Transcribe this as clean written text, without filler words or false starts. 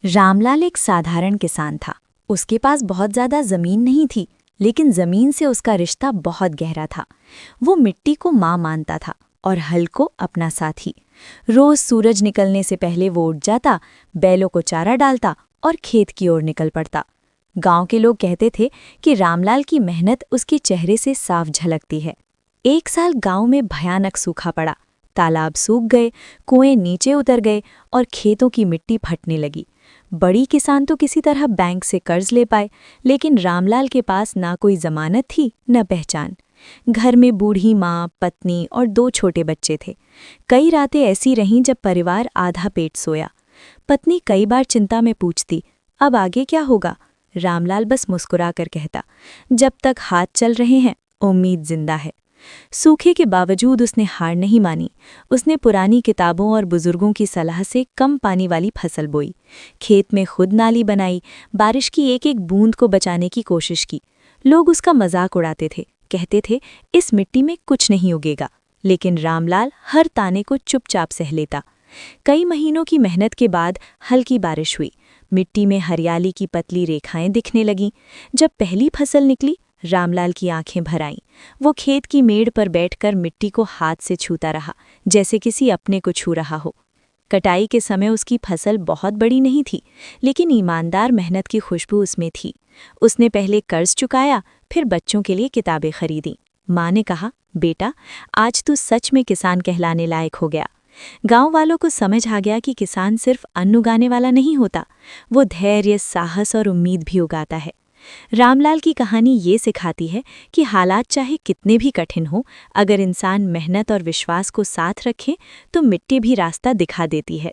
रामलाल एक साधारण किसान था। उसके पास बहुत ज्यादा जमीन नहीं थी, लेकिन जमीन से उसका रिश्ता बहुत गहरा था। वो मिट्टी को माँ मानता था और हल को अपना साथी। रोज सूरज निकलने से पहले वो उठ जाता, बैलों को चारा डालता और खेत की ओर निकल पड़ता। गांव के लोग कहते थे कि रामलाल की मेहनत उसके चेहरे से साफ झलकती है। एक साल गांव में भयानक सूखा पड़ा। तालाब सूख गए, कुएं नीचे उतर गए और खेतों की मिट्टी फटने लगी। बड़ी किसान तो किसी तरह बैंक से कर्ज ले पाए, लेकिन रामलाल के पास ना कोई जमानत थी न पहचान। घर में बूढ़ी माँ, पत्नी और 2 छोटे बच्चे थे। कई रातें ऐसी रहीं जब परिवार आधा पेट सोया। पत्नी कई बार चिंता में पूछती, अब आगे क्या होगा? रामलाल बस मुस्कुराकर कहता, जब तक हाथ चल रहे हैं उम्मीद जिंदा है। सूखे के बावजूद उसने हार नहीं मानी। उसने पुरानी किताबों और बुजुर्गों की सलाह से कम पानी वाली फसल बोई, खेत में खुद नाली बनाई, बारिश की एक एक बूंद को बचाने की कोशिश की। लोग उसका मजाक उड़ाते थे, कहते थे इस मिट्टी में कुछ नहीं उगेगा, लेकिन रामलाल हर ताने को चुपचाप सह लेता। कई महीनों की मेहनत के बाद हल्की बारिश हुई। मिट्टी में हरियाली की पतली रेखाएं दिखने लगीं। जब पहली फसल निकली, रामलाल की आंखें भर आईं। वो खेत की मेड़ पर बैठकर मिट्टी को हाथ से छूता रहा, जैसे किसी अपने को छू रहा हो। कटाई के समय उसकी फसल बहुत बड़ी नहीं थी, लेकिन ईमानदार मेहनत की खुशबू उसमें थी। उसने पहले कर्ज चुकाया, फिर बच्चों के लिए किताबें खरीदी। माँ ने कहा, बेटा, आज तू सच में किसान कहलाने लायक हो गया। गांव वालों को समझ आ गया कि किसान सिर्फ अन्न उगाने वाला नहीं होता, वो धैर्य, साहस और उम्मीद भी उगाता है। रामलाल की कहानी ये सिखाती है कि हालात चाहे कितने भी कठिन हो, अगर इंसान मेहनत और विश्वास को साथ रखे तो मिट्टी भी रास्ता दिखा देती है।